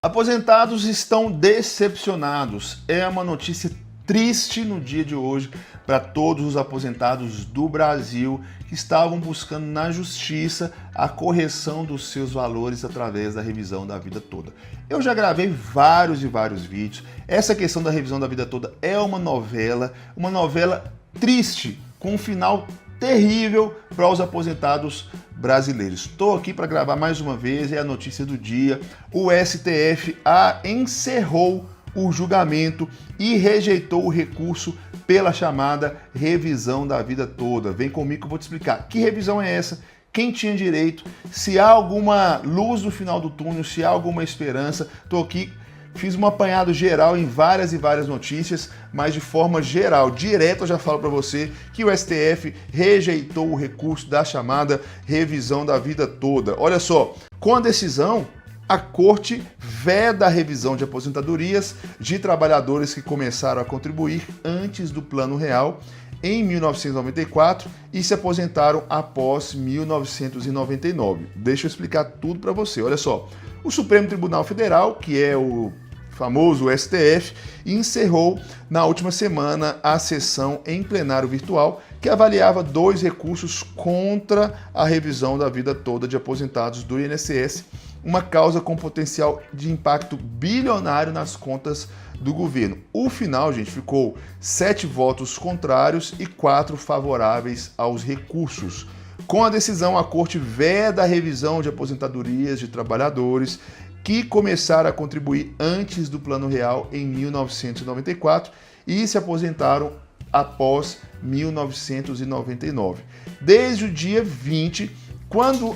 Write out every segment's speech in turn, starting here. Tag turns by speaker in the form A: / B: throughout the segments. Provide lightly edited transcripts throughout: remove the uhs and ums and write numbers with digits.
A: Aposentados estão decepcionados. É uma notícia triste no dia de hoje para todos os aposentados do Brasil que estavam buscando na justiça a correção dos seus valores através da revisão da vida toda. Eu já gravei vários vídeos. Essa questão da revisão da vida toda é uma novela triste, com um final terrível para os aposentados brasileiros. Estou aqui para gravar mais uma vez, é a notícia do dia. O STF encerrou o julgamento e rejeitou o recurso pela chamada revisão da vida toda. Vem comigo que eu vou te explicar que revisão é essa, quem tinha direito, se há alguma luz no final do túnel, se há alguma esperança. Estou aqui, fiz um apanhado geral em várias notícias, mas de forma geral, direto eu já falo para você que o STF rejeitou o recurso da chamada revisão da vida toda. Olha só, com a decisão, a Corte veda a revisão de aposentadorias de trabalhadores que começaram a contribuir antes do Plano Real em 1994 e se aposentaram após 1999. Deixa eu explicar tudo para você. Olha só, o Supremo Tribunal Federal, que é o famoso STF, encerrou na última semana a sessão em plenário virtual que avaliava dois recursos contra a revisão da vida toda de aposentados do INSS, uma causa com potencial de impacto bilionário nas contas do governo. O final, gente, ficou 7 votos contrários e 4 favoráveis aos recursos. Com a decisão, a Corte veda a revisão de aposentadorias de trabalhadores que começaram a contribuir antes do Plano Real em 1994 e se aposentaram após 1999. Desde o dia 20, quando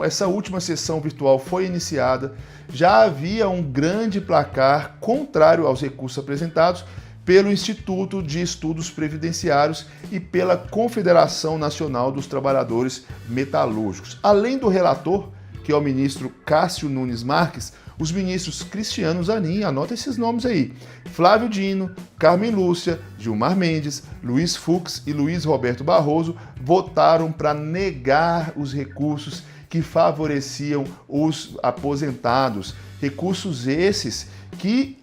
A: essa última sessão virtual foi iniciada, já havia um grande placar contrário aos recursos apresentados pelo Instituto de Estudos Previdenciários e pela Confederação Nacional dos Trabalhadores Metalúrgicos. Além do relator, que é o ministro Cássio Nunes Marques, os ministros Cristiano Zanin, anota esses nomes aí, Flávio Dino, Carmen Lúcia, Gilmar Mendes, Luiz Fux e Luiz Roberto Barroso votaram para negar os recursos que favoreciam os aposentados. Recursos esses que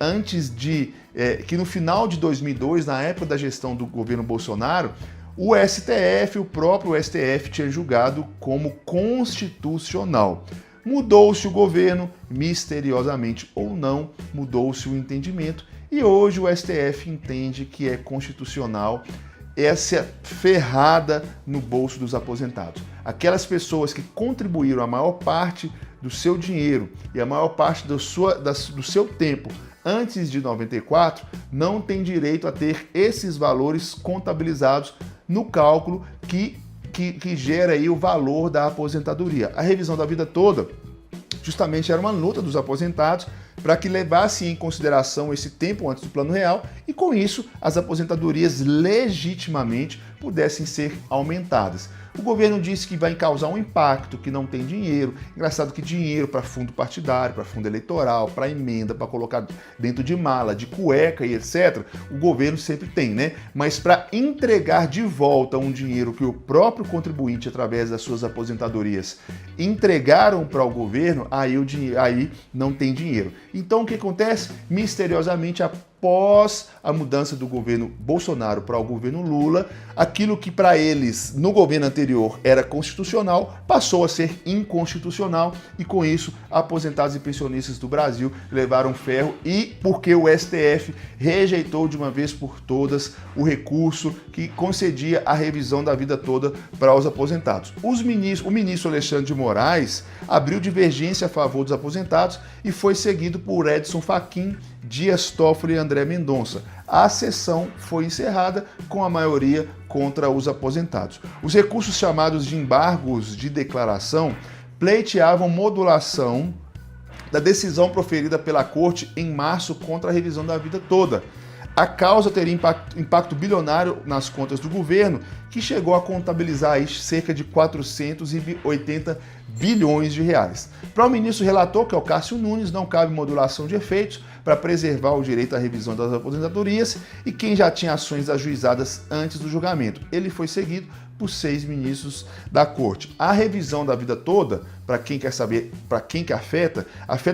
A: que no final de 2002, na época da gestão do governo Bolsonaro, o STF, o próprio STF, tinha julgado como constitucional. Mudou-se o governo, misteriosamente ou não, mudou-se o entendimento e hoje o STF entende que é constitucional essa ferrada no bolso dos aposentados. Aquelas pessoas que contribuíram a maior parte do seu dinheiro e a maior parte do seu tempo antes de 94 não têm direito a ter esses valores contabilizados no cálculo que gera aí o valor da aposentadoria. A revisão da vida toda justamente era uma luta dos aposentados para que levasse em consideração esse tempo antes do Plano Real e, com isso, as aposentadorias legitimamente pudessem ser aumentadas. O governo disse que vai causar um impacto, que não tem dinheiro. Engraçado que dinheiro para fundo partidário, para fundo eleitoral, para emenda, para colocar dentro de mala, de cueca e etc., o governo sempre tem, né? Mas para entregar de volta um dinheiro que o próprio contribuinte, através das suas aposentadorias, entregaram para o governo, aí não tem dinheiro. Então o que acontece? Misteriosamente, após a mudança do governo Bolsonaro para o governo Lula, aquilo que para eles no governo anterior era constitucional passou a ser inconstitucional e com isso aposentados e pensionistas do Brasil levaram ferro e porque o STF rejeitou de uma vez por todas o recurso que concedia a revisão da vida toda para os aposentados. O ministro Alexandre de Moraes abriu divergência a favor dos aposentados e foi seguido por Edson Fachin, Dias Toffoli e André Mendonça. A sessão foi encerrada com a maioria contra os aposentados. Os recursos chamados de embargos de declaração pleiteavam modulação da decisão proferida pela Corte em março contra a revisão da vida toda. A causa teria impacto bilionário nas contas do governo, que chegou a contabilizar aí cerca de 480 bilhões de reais. Para o ministro relator, que é o Cássio Nunes, não cabe modulação de efeitos para preservar o direito à revisão das aposentadorias e quem já tinha ações ajuizadas antes do julgamento. Ele foi seguido por 6 ministros da Corte. A revisão da vida toda, para quem quer saber para quem que afeta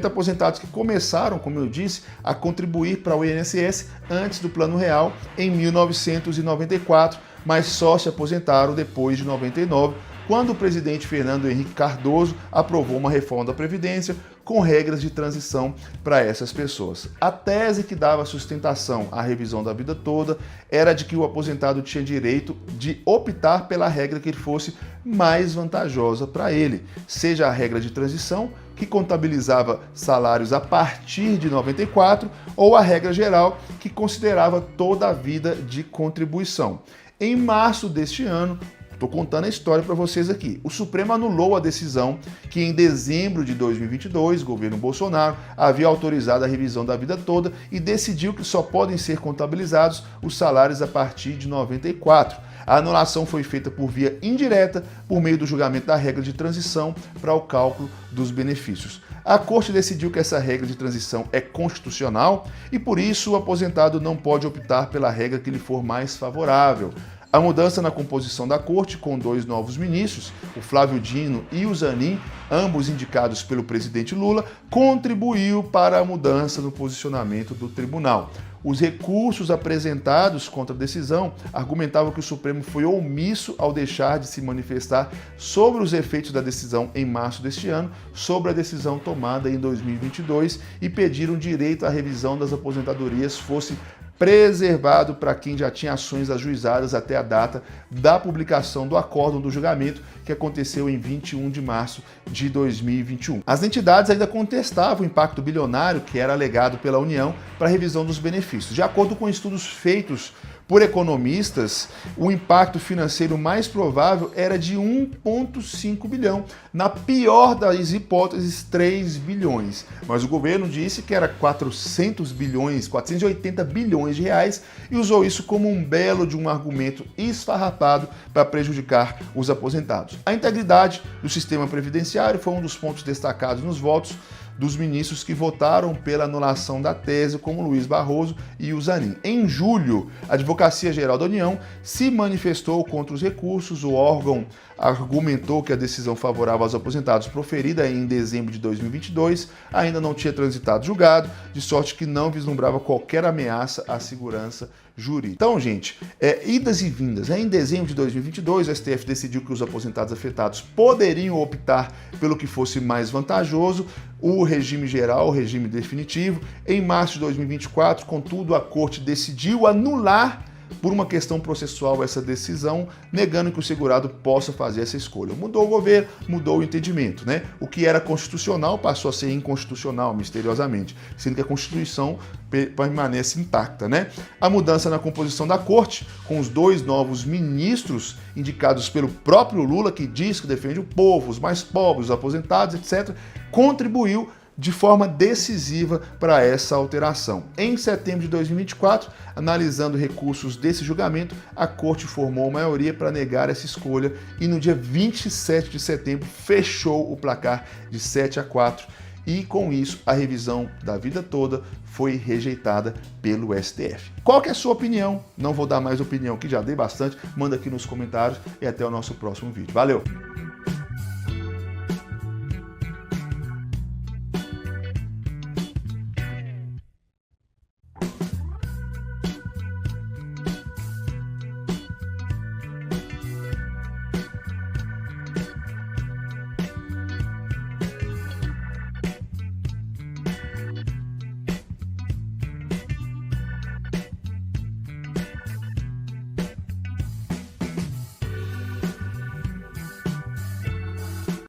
A: aposentados que começaram, como eu disse, a contribuir para o INSS antes do Plano Real em 1994, mas só se aposentaram depois de 99, quando o presidente Fernando Henrique Cardoso aprovou uma reforma da Previdência com regras de transição para essas pessoas. A tese que dava sustentação à revisão da vida toda era de que o aposentado tinha direito de optar pela regra que fosse mais vantajosa para ele, seja a regra de transição, que contabilizava salários a partir de 94, ou a regra geral, que considerava toda a vida de contribuição. Em março deste ano, estou contando a história para vocês aqui. O Supremo anulou a decisão que em dezembro de 2022, o governo Bolsonaro havia autorizado a revisão da vida toda e decidiu que só podem ser contabilizados os salários a partir de 94. A anulação foi feita por via indireta, por meio do julgamento da regra de transição para o cálculo dos benefícios. A Corte decidiu que essa regra de transição é constitucional e, por isso, o aposentado não pode optar pela regra que lhe for mais favorável. A mudança na composição da Corte, com 2 novos ministros, o Flávio Dino e o Zanin, ambos indicados pelo presidente Lula, contribuiu para a mudança no posicionamento do tribunal. Os recursos apresentados contra a decisão argumentavam que o Supremo foi omisso ao deixar de se manifestar sobre os efeitos da decisão em março deste ano, sobre a decisão tomada em 2022, e pediram direito à revisão das aposentadorias fosse preservado para quem já tinha ações ajuizadas até a data da publicação do acórdão do julgamento, que aconteceu em 21 de março de 2021. As entidades ainda contestavam o impacto bilionário que era alegado pela União para a revisão dos benefícios. De acordo com estudos feitos por economistas, o impacto financeiro mais provável era de 1,5 bilhão, na pior das hipóteses, 3 bilhões. Mas o governo disse que era 480 bilhões de reais e usou isso como um belo de um argumento esfarrapado para prejudicar os aposentados. A integridade do sistema previdenciário foi um dos pontos destacados nos votos dos ministros que votaram pela anulação da tese, como Luiz Barroso e o Zanin. Em julho, a Advocacia Geral da União se manifestou contra os recursos. O órgão argumentou que a decisão favorável aos aposentados, proferida em dezembro de 2022, ainda não tinha transitado julgado, de sorte que não vislumbrava qualquer ameaça à segurança jurídica. Então, gente, idas e vindas. Em dezembro de 2022, o STF decidiu que os aposentados afetados poderiam optar pelo que fosse mais vantajoso, o regime geral, o regime definitivo. Em março de 2024, contudo, a Corte decidiu anular por uma questão processual essa decisão, negando que o segurado possa fazer essa escolha. Mudou o governo, mudou o entendimento, né? O que era constitucional passou a ser inconstitucional, misteriosamente, sendo que a Constituição permanece intacta, né? A mudança na composição da Corte, com os 2 novos ministros indicados pelo próprio Lula, que diz que defende o povo, os mais pobres, os aposentados, etc., contribuiu de forma decisiva para essa alteração. Em setembro de 2024, analisando recursos desse julgamento, a Corte formou maioria para negar essa escolha e no dia 27 de setembro fechou o placar de 7-4 e com isso a revisão da vida toda foi rejeitada pelo STF. Qual que é a sua opinião? Não vou dar mais opinião, que já dei bastante, manda aqui nos comentários e até o nosso próximo vídeo. Valeu!